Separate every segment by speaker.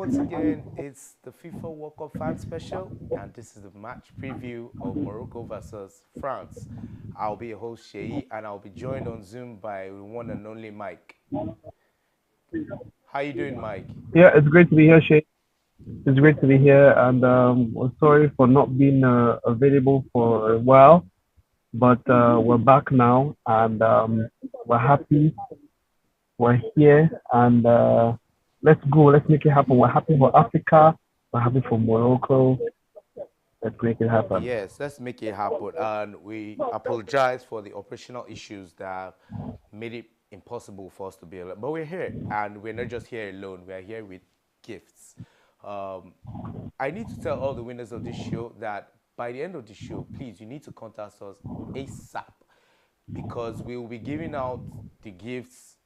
Speaker 1: once again, it's the FIFA World Cup fan special, and this is the match preview of Morocco versus France. I'll be your host, Sheyi, and I'll be joined on Zoom by the one and only Mike. How you doing, Mike?
Speaker 2: Yeah, it's great to be here, Shay. It's great to be here, and we're sorry for not being available for a while, but we're back now, and we're happy. We're here, and let's go. Let's make it happen. We're happy for Africa. We're happy for Morocco. Let's make it happen.
Speaker 1: Yes, let's make it happen. And we apologize for the operational issues that made it impossible for us to be alone. But we're here, and we're not just here alone. We're here with gifts. Um, I need to tell all the winners of this show that by the end of the show, please, you need to contact us ASAP because we will be giving out the gifts.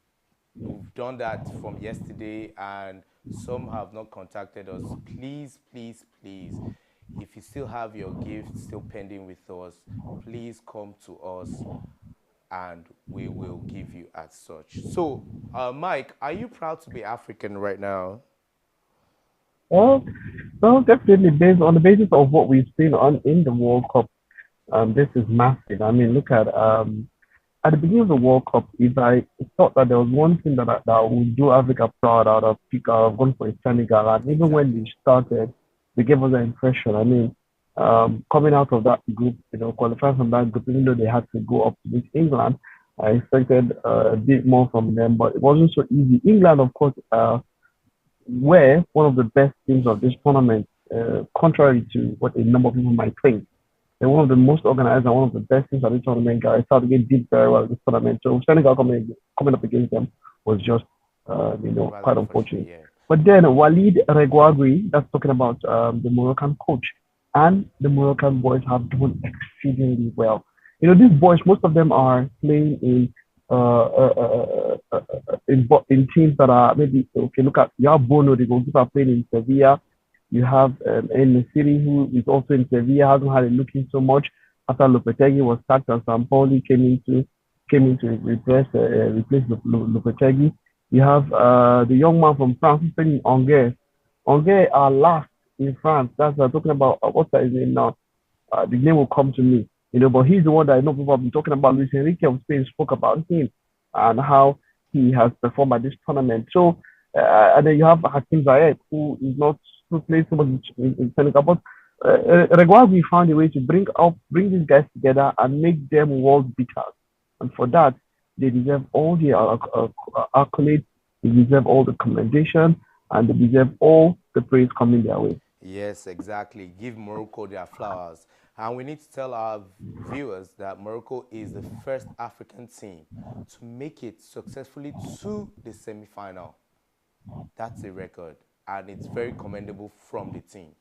Speaker 1: We've done that from yesterday, and some have not contacted us. Please, please, please, if you still have your gift still pending with us, please come to us and we will give you as such. So, Mike, are you proud to be African right now?
Speaker 2: Well, well, definitely based on the basis of what we've seen on in the World Cup, this is massive. I mean, look at the beginning of the World Cup, if I thought that there was one thing that would do Africa proud out of pick out of going for a Senegal, and even when they
Speaker 1: Exactly.
Speaker 2: started, they gave us an impression. I mean, coming out of that group, qualifying from that group, even though they had to go up to meet England, I expected a bit more from them, but it wasn't so easy. England, of course, were one of the best teams of this tournament, contrary to what a number of people might think. They're one of the most organized and one of the best teams at the tournament. Guys, Southgate did very well at this tournament. So Senegal coming up against them was just,
Speaker 1: Rather
Speaker 2: quite
Speaker 1: unfortunate,
Speaker 2: unfortunate.
Speaker 1: yeah.
Speaker 2: But then Walid Reguagui, that's talking about the Moroccan coach, and the Moroccan boys have done exceedingly well. These boys, most of them are playing in teams that are maybe okay. Look at you have Bono, the goalkeeper playing in Sevilla. You have in City who is also in Sevilla, hasn't had it looking so much after Lopetegui was sacked and Sampoli came in to replace Lopetegui. You have the young man from France who's playing in Angers. Angers are last in France. That's talking about what's that his name now? The name will come to me, but he's the one that I know people have been talking about. Luis Enrique of Spain spoke about him and how he has performed at this tournament. So, and then you have Hakim Ziyech, who plays so much in Senegal, but Reguagui found a way to bring these guys together and make them world beaters. And for that, they deserve all the accolades, they deserve all the commendation, and they deserve all the praise coming their way.
Speaker 1: Yes, exactly. Give Morocco their flowers. And we need to tell our viewers that Morocco is the first African team to make it successfully to the semi-final. That's a record, and it's very commendable from the team.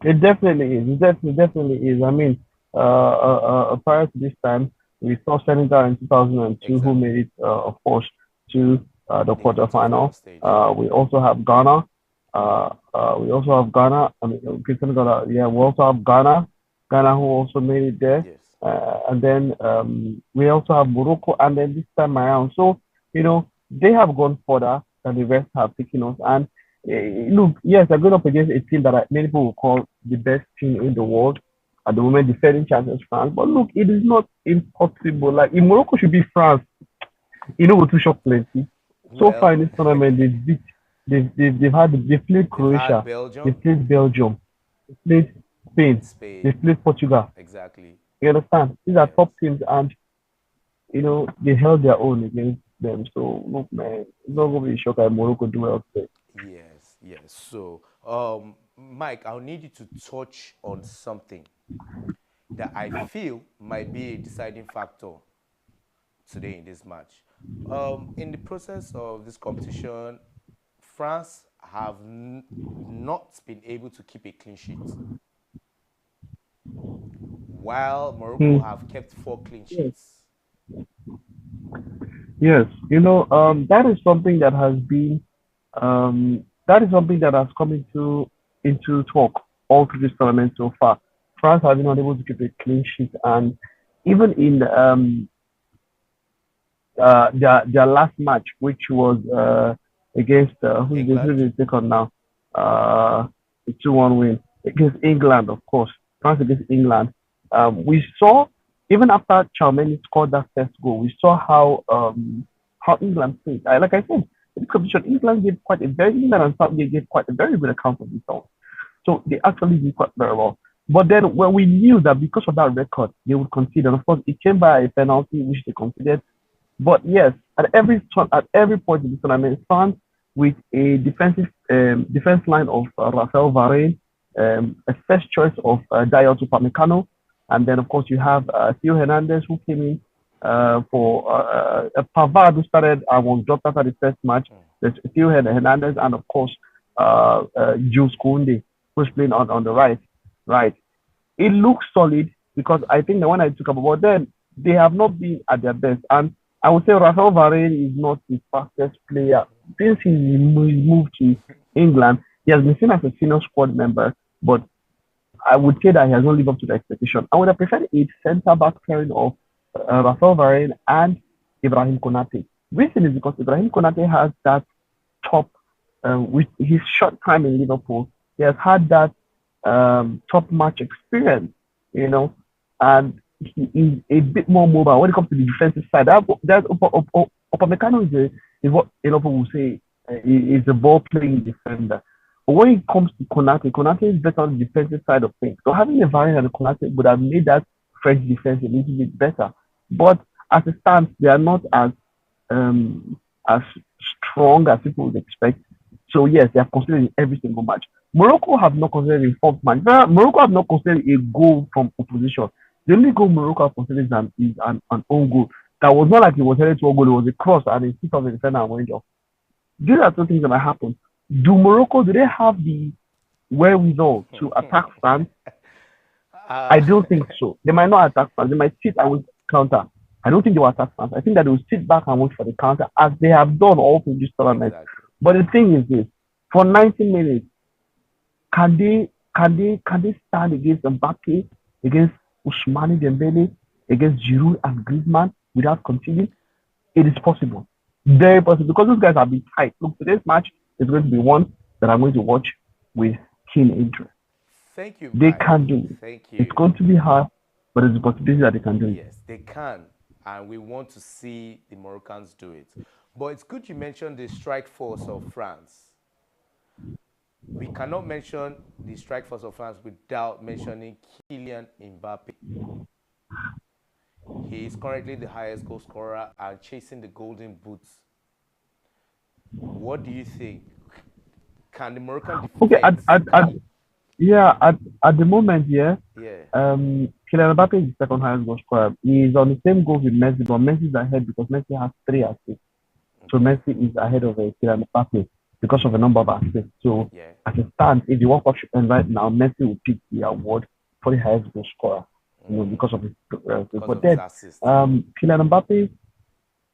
Speaker 2: It definitely is. It definitely is. I mean, prior to this time, we saw Senegal in 2002, who
Speaker 1: Exactly.
Speaker 2: made it, of course, to the
Speaker 1: The quarterfinal
Speaker 2: quarterfinal.
Speaker 1: stage.
Speaker 2: We also have Ghana. I mean, okay, Senegal, yeah, we also have Ghana. Ghana, who also made it there.
Speaker 1: Yes.
Speaker 2: And then we also have Morocco. And then this time around, so they have gone further than the rest have taken us. And look, yes, they're going up against a team that many people will call the best team in the world at the moment, defending champions France. But look, it is not impossible. Like if Morocco should be France, we too shock plenty. So far
Speaker 1: Well,
Speaker 2: in this tournament, they've played
Speaker 1: they've had
Speaker 2: Croatia,
Speaker 1: Belgium,
Speaker 2: they've played Belgium, they've played Spain,
Speaker 1: Spain.
Speaker 2: they've played Portugal.
Speaker 1: Exactly.
Speaker 2: You understand? These are
Speaker 1: Yes.
Speaker 2: top teams, and they held their own against them. So look, man, it's not gonna be a shock that Morocco do well today.
Speaker 1: Yes. Yes. So, Mike, I'll need you to touch on something that I feel might be a deciding factor today in this match. In the process of this competition, France have not been able to keep a clean sheet, while Morocco
Speaker 2: Hmm.
Speaker 1: have kept four clean
Speaker 2: Yes,
Speaker 1: sheets.
Speaker 2: yes. That is something that has come into talk all through this tournament so far. France have been unable to keep a clean sheet, and even in their last match, which was against who
Speaker 1: England.
Speaker 2: did they take on now? The 2-1 win against England, of course. France against England. We saw even after Chalmeni scored that first goal, we saw how England played. Like I said, in this competition, England and Southgate gave quite a very good account of themselves. So they actually did quite very well. But then when we knew that because of that record, they would concede, and of course it came by a penalty which they conceded. But yes, at every point in the tournament, France with a defense line of Rafael Varane, a first choice of Dayot Upamecano, and then of course you have Theo Hernandez who came in for Pavard who started and was dropped after the first match. There's Theo Hernandez and of course Jules Koundé who's playing on the right. Right, it looks solid because I think the one I took about, but then they have not been at their best. And I would say Rafael Varane is not the fastest player. Since he moved to England, he has been seen as a senior squad member, but I would say that he has not lived up to the expectation. I would have preferred a centre back pairing of Rafael Varane and Ibrahim Konate. Reason is because Ibrahim Konate has that top, with his short time in Liverpool, he has had that top match experience, and he is a bit more mobile when it comes to the defensive side. That Upamecano is what a lot of people will say is a ball playing defender. But when it comes to Konate is better on the defensive side of things. So having a variant and a Konate would have made that French defense a little bit better. But as it stands, they are not as strong as people would expect. So yes, they have considered in every single match. Morocco have not considered a fourth match. Morocco have not considered a goal from opposition. The only goal Morocco have considered is an own goal. That was not like it was headed to a goal, it was a cross and a hit of the defender and went off. These are two things that might happen. Do they have the wherewithal to attack France? I don't think so. They might not attack France. They might sit and wait counter. I don't think they will attack France. I think that they will sit back and wait for the counter as they have done all through this tournament. Exactly. But the thing is this, for 90 minutes, can they stand against Mbappe, against Ousmane Dembele, against Giroud and Griezmann without conceding? It is possible. Very possible because those guys have been tight. Look, today's match is going to be one that I'm going to watch with keen interest.
Speaker 1: Thank you.
Speaker 2: They can do it.
Speaker 1: Thank you.
Speaker 2: It's going to be hard, but it's a possibility that they can do it.
Speaker 1: Yes, they can. And we want to see the Moroccans do it. But it's good you mentioned the strike force of France. We cannot mention the strike force of France without mentioning Kylian Mbappe. He is currently the highest goal scorer and chasing the golden boots. What do you think? Can the Moroccan defense...
Speaker 2: at the moment, Kylian Mbappe is the second highest goal scorer. He is on the same goal with Messi, but Messi is ahead because Messi has 3 assists. So Messi is ahead of Kylian Mbappe because of a number of assists. So as it stands, if the World Cup should end right now, Messi will pick the award for the highest goal scorer, because of his. But then, Kylian Mbappe,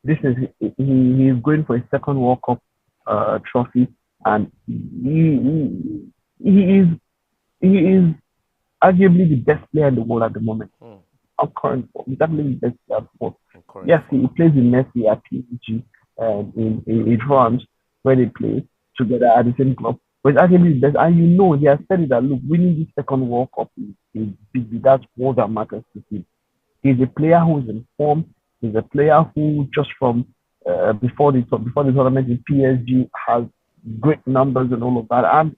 Speaker 2: he is going for a second World Cup trophy, and he is arguably the best player in the world at the moment. Our current form, he's definitely the best player at the world. Yes, he plays with Messi at PSG in France where they play together at the same club. But it's actually the best, and he has said it that look, winning this second World Cup is big. That's all that matters to him. He's a player who is in form. He's a player who just from before the tournament in PSG has great numbers and all of that. And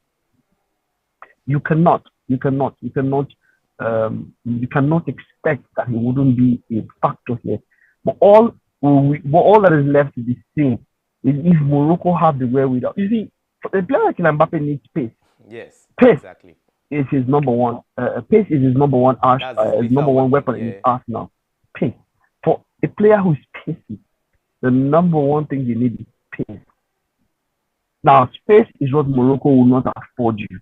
Speaker 2: you cannot expect that he wouldn't be a factor here. But all that is left to be seen is if Morocco have the wherewithal. You see, a player like Mbappe needs pace.
Speaker 1: Yes,
Speaker 2: pace
Speaker 1: exactly.
Speaker 2: Is his number one. Pace is his number one weapon in his arsenal. Pace. For a player who is pacey, the number one thing you need is pace. Now, space is what Morocco will not afford you.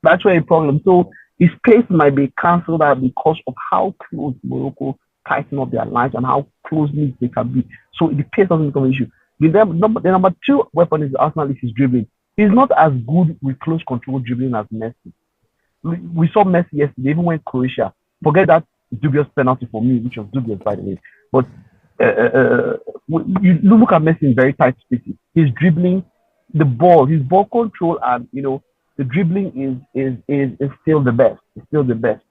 Speaker 2: That's where a problem. So his pace might be cancelled out because of how close Morocco tighten up their lines and how closely they can be. So the pace doesn't become an issue. The number 2 weapon is Arsenal is his dribbling. He's not as good with close control dribbling as Messi. We saw Messi yesterday, even when Croatia. Forget that dubious penalty for me, which was dubious by the way. But you look at Messi in very tight spaces. His dribbling, the ball, his ball control, and the dribbling is still the best. It's still the best.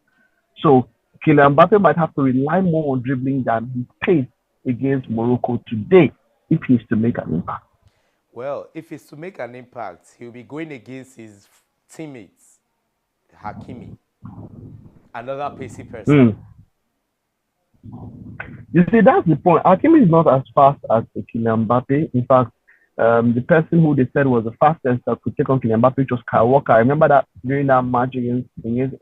Speaker 2: So Kylian Mbappe might have to rely more on dribbling than he paid against Morocco today if he's to make an impact.
Speaker 1: Well, if it's to make an impact, he'll be going against his teammates, Hakimi, another pacey person.
Speaker 2: Hmm. You see, that's the point. Hakimi is not as fast as Kylian Mbappe. In fact, the person who they said was the fastest that could take on Kylian Mbappe, which was Kyle Walker. I remember that during that match against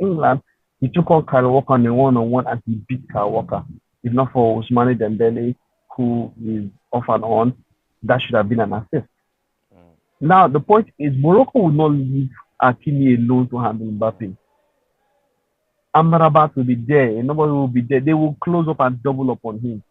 Speaker 2: England, he took on Kyle Walker on a one-on-one and he beat Kyle Walker. If not for Ousmane Dembele, who is off and on, that should have been an assist. Now, the point is, Morocco will not leave Hakimi alone to handle Mbappe. Amrabat will be there, and nobody will be there. They will close up and double up on him.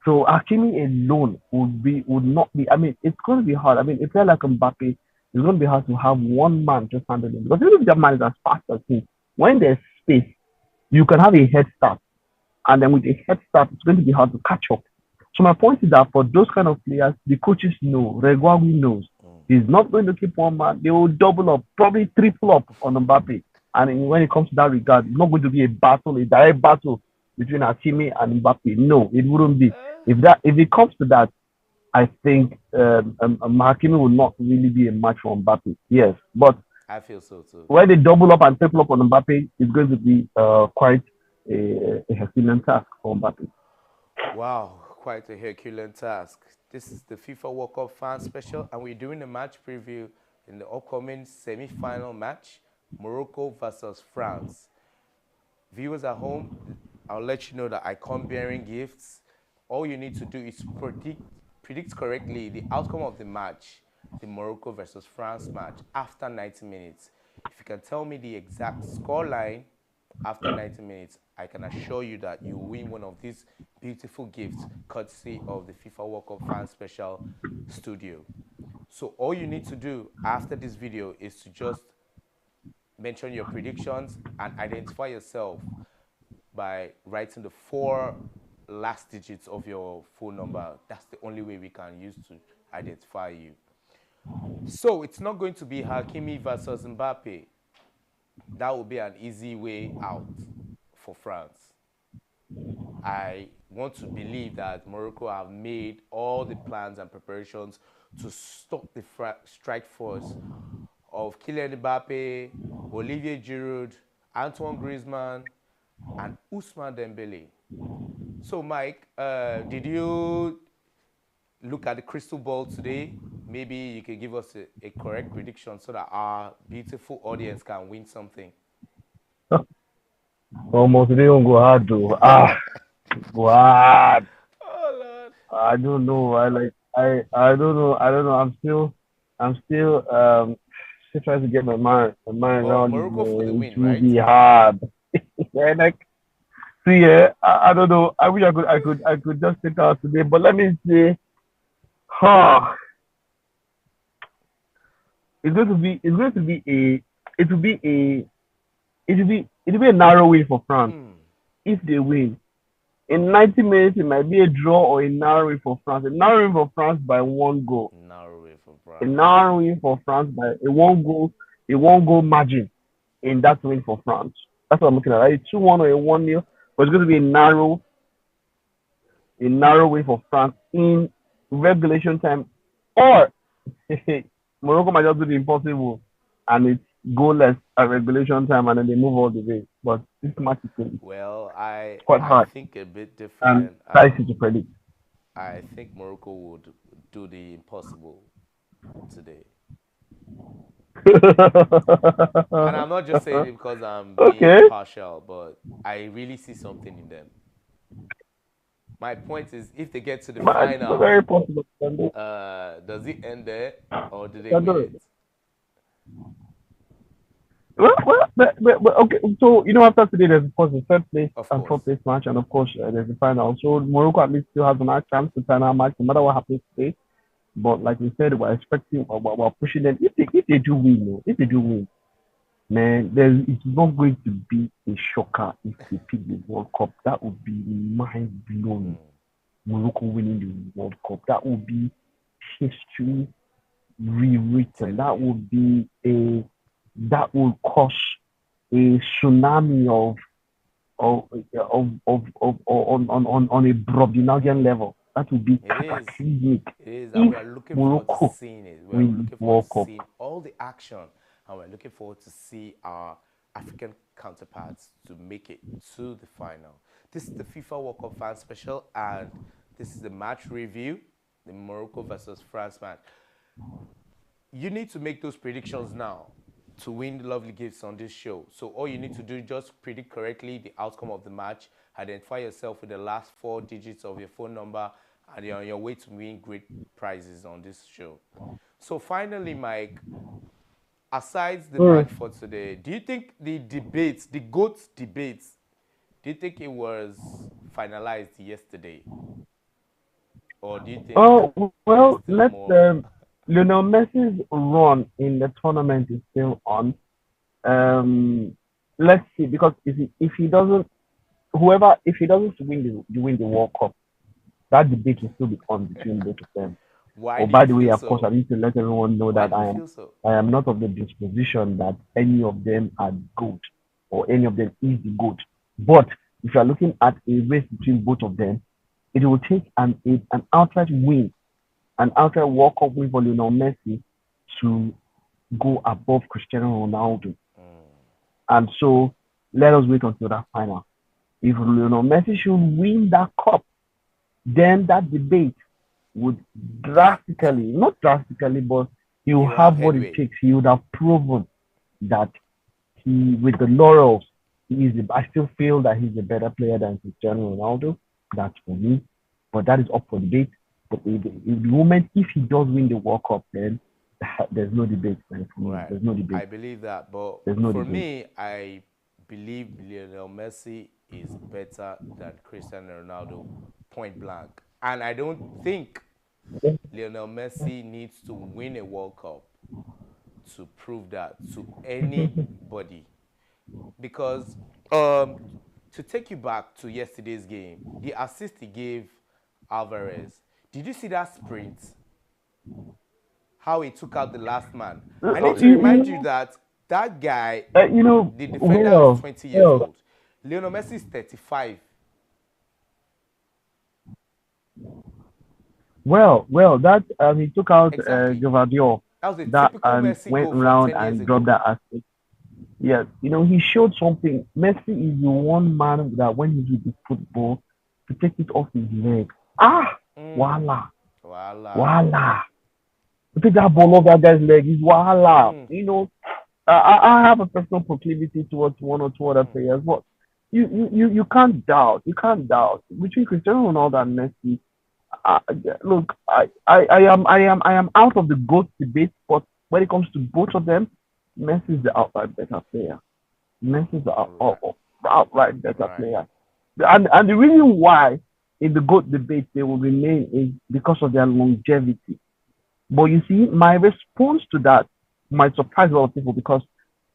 Speaker 2: So Hakimi alone would not be. I mean, it's going to be hard. I mean, if you're like Mbappe, it's going to be hard to have one man just handle him, because even if that man is as fast as him, when there's space, you can have a head start, and then with a head start, it's going to be hard to catch up. So my point is that for those kind of players, the coaches know, Reguagui knows, he's not going to keep one man. They will double up, probably triple up on Mbappe. And when it comes to that regard, it's not going to be a direct battle between Hakimi and Mbappe. No, it wouldn't be. If it comes to that, I think Hakimi will not really be a match for Mbappe. Yes, but
Speaker 1: I feel so too.
Speaker 2: when they double up and triple up on Mbappe, it's going to be quite a Herculean task for Mbappe.
Speaker 1: Wow, quite a Herculean task. This is the FIFA World Cup fan special, and we're doing a match preview in the upcoming semi-final match, Morocco versus France. Viewers at home, I'll let you know that I come bearing gifts. All you need to do is predict correctly the outcome of the match, the Morocco versus France match, after 90 minutes. If you can tell me the exact score line after 90 minutes, I can assure you that you win one of these beautiful gifts courtesy of the FIFA World Cup Fan Special Studio. So all you need to do after this video is to just mention your predictions and identify yourself by writing the 4 last digits of your phone number. That's the only way we can use to identify you. So it's not going to be Hakimi versus Mbappe. That would be an easy way out for France. I want to believe that Morocco have made all the plans and preparations to stop the strike force of Kylian Mbappe, Olivier Giroud, Antoine Griezmann, and Ousmane Dembele. So, Mike, did you look at the crystal ball today? Maybe you could give us a correct prediction so that our beautiful audience can win something.
Speaker 2: Almost they don't go hard though. Go hard.
Speaker 1: Oh, Lord.
Speaker 2: I don't know. I don't know. I don't know. I'm still trying to get my mind
Speaker 1: But
Speaker 2: around
Speaker 1: Morocco for the
Speaker 2: it.
Speaker 1: win,
Speaker 2: It will
Speaker 1: right?
Speaker 2: be hard. Yeah, like see, yeah, I don't know. I wish I could just take out today, but let me see. Huh. It will be a it will be a narrow win for France if they win. In 90 minutes, it might be a draw or a narrow win for France. A narrow win for France by one goal.
Speaker 1: Narrow way for
Speaker 2: A
Speaker 1: France.
Speaker 2: narrow win for France by a one goal margin in that win for France. That's what I'm looking at. Right? 2-1 or a 1-0, but it's going to be a narrow win for France in regulation time, or Morocco might just do the impossible and it's goalless at regulation time and then they move all the way. But this match is
Speaker 1: Well,
Speaker 2: quite
Speaker 1: I
Speaker 2: hard
Speaker 1: think a bit
Speaker 2: and
Speaker 1: different.
Speaker 2: dicey to predict.
Speaker 1: I think Morocco would do the impossible today. And I'm not just saying it because I'm being
Speaker 2: Okay.
Speaker 1: partial, but I really see something in them. My point is, if they get to the
Speaker 2: It's
Speaker 1: final,
Speaker 2: very possible.
Speaker 1: does it end there or do they win it?
Speaker 2: But okay. So after today, there's of course the third place
Speaker 1: Of
Speaker 2: and fourth
Speaker 1: course.
Speaker 2: place match, and of course there's the final. So Morocco at least still has a chance to final match, no matter what happens today. But like we said, we're expecting, we're pushing them. If they do win, man, it's not going to be a shocker if they pick the World Cup. That would be mind blowing. Morocco winning the World Cup. That would be history rewritten.
Speaker 1: Telling
Speaker 2: That
Speaker 1: you.
Speaker 2: would be a that would cause a tsunami of on a Brobdingnagian level. That would be
Speaker 1: It is.
Speaker 2: cataclysmic
Speaker 1: It is. And
Speaker 2: if
Speaker 1: we are looking forward to
Speaker 2: Morocco
Speaker 1: seeing it. We are
Speaker 2: win this
Speaker 1: looking forward
Speaker 2: World
Speaker 1: to
Speaker 2: Cup.
Speaker 1: seeing all the action. And we're looking forward to see our African counterparts to make it to the final. This is the FIFA World Cup fan special, and this is the match review, the Morocco versus France match. You need to make those predictions now to win the lovely gifts on this show. So all you need to do is just predict correctly the outcome of the match, identify yourself with the last four digits of your phone number, and you're on your way to win great prizes on this show. So finally, Mike, aside the
Speaker 2: Mm.
Speaker 1: match for today, do you think the debates, the GOAT debates, do you think it was finalized yesterday? Or do you think
Speaker 2: Oh
Speaker 1: there's
Speaker 2: well,
Speaker 1: still
Speaker 2: let's
Speaker 1: more?
Speaker 2: Lionel Messi's run in the tournament is still on. Um, let's see because if he doesn't if he doesn't win the World Cup, that debate will still be on between both of them.
Speaker 1: Why
Speaker 2: Oh,
Speaker 1: do you
Speaker 2: by the way,
Speaker 1: feel
Speaker 2: of course, I
Speaker 1: so?
Speaker 2: need to let everyone know
Speaker 1: Why
Speaker 2: that
Speaker 1: do you feel so?
Speaker 2: I am not of the disposition that any of them are good or any of them is the good. But if you are looking at a race between both of them, it will take an outright win, an outright World Cup win for Lionel Messi to go above Cristiano Ronaldo. And so let us wait until that final. If Lionel Messi should win that cup, then that debate would drastically, not drastically, but he will
Speaker 1: You have
Speaker 2: have what it
Speaker 1: headway.
Speaker 2: takes. He would have proven that with the laurels, I still feel that he's a better player than Cristiano Ronaldo. That's for me, but that is up for debate. But in the moment, if he does win the World Cup, then there's no debate, man, for me.
Speaker 1: Right.
Speaker 2: There's no debate.
Speaker 1: I believe that. But
Speaker 2: There's no
Speaker 1: for
Speaker 2: debate.
Speaker 1: me, I believe Lionel Messi is better than Cristiano Ronaldo, point blank. And I don't think Lionel Messi needs to win a World Cup to prove that to anybody. Because to take you back to yesterday's game, the assist he gave Alvarez, did you see that sprint? How he took out the last man. I need to remind you that that guy,
Speaker 2: You know,
Speaker 1: the defender, is 20 years
Speaker 2: well,
Speaker 1: old. Lionel Messi is 35.
Speaker 2: that he took out
Speaker 1: Exactly.
Speaker 2: Gvardiol
Speaker 1: That was a
Speaker 2: that
Speaker 1: typical
Speaker 2: and
Speaker 1: Messi
Speaker 2: went
Speaker 1: goal from
Speaker 2: around
Speaker 1: 10 years
Speaker 2: and dropped
Speaker 1: ago.
Speaker 2: that assist. Yes, he showed something. Messi is the one man that when he's with the football, to take it off his leg. Ah, voila,
Speaker 1: Voila.
Speaker 2: voila. To take that ball off that guy's leg is voila. I have a personal proclivity towards one or two other players, but you can't doubt. You can't doubt between Cristiano Ronaldo and Messi. Uh, look, I am out of the GOAT debate, but when it comes to both of them, Messi is the outright better player. Messi is
Speaker 1: Right.
Speaker 2: the outright better
Speaker 1: Right.
Speaker 2: player. And the reason why in the GOAT debate they will remain is because of their longevity. But you see, my response to that might surprise a lot of people because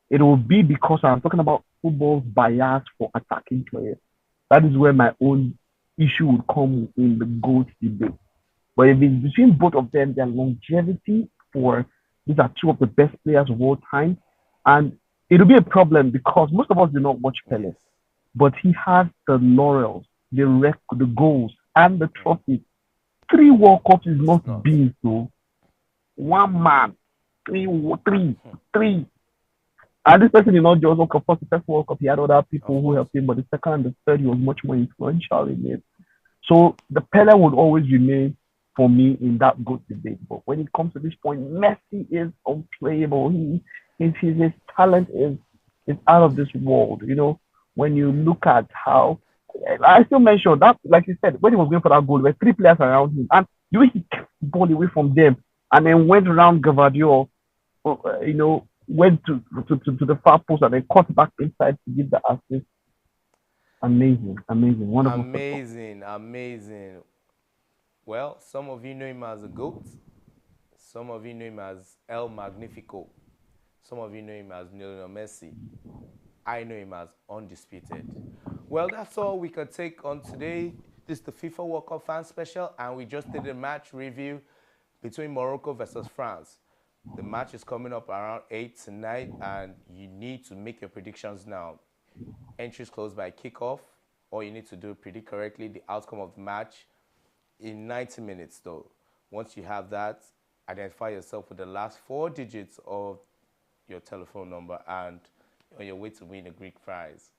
Speaker 2: it will be because I'm talking about football's bias for attacking players. That is where my own issue would come in the GOAT debate. But if it's between both of them, their longevity for these are two of the best players of all time. And it'll be a problem because most of us do not watch Pele,
Speaker 1: Yes.
Speaker 2: but he has the laurels, the record, the goals, and the trophies. Three World Cups is
Speaker 1: It's
Speaker 2: not
Speaker 1: not.
Speaker 2: being so. One man, three, three, three. And this person did not just work. Of course, the first World Cup, he had other people
Speaker 1: Of
Speaker 2: who
Speaker 1: course.
Speaker 2: helped him, but the second and the third, he was much more influential in it. So the Pele would always remain for me in that good debate. But when it comes to this point, Messi is unplayable. His talent is out of this world. When you look at how I still mentioned that, like you said, when he was going for that goal, there were three players around him, and the way he kept the ball away from them, and then went around Gavadio, went to the far post and then cut back inside to give the assist. Amazing, amazing, wonderful football.
Speaker 1: Amazing. Amazing. Well, some of you know him as a GOAT. Some of you know him as El Magnifico. Some of you know him as Lionel Messi. I know him as undisputed. Well, that's all we can take on today. This is the FIFA World Cup fan special, and we just did a match review between Morocco versus France. The match is coming up around 8 tonight, and you need to make your predictions now. Entries close by kickoff. All you need to do, predict correctly the outcome of the match in 90 minutes, though. Once you have that, identify yourself with the last 4 digits of your telephone number, and on your way to win a Greek prize.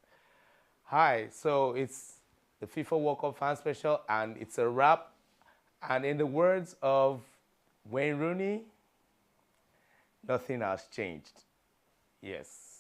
Speaker 1: Hi, so it's the FIFA World Cup fan special, and it's a wrap. And in the words of Wayne Rooney, nothing has changed. Yes.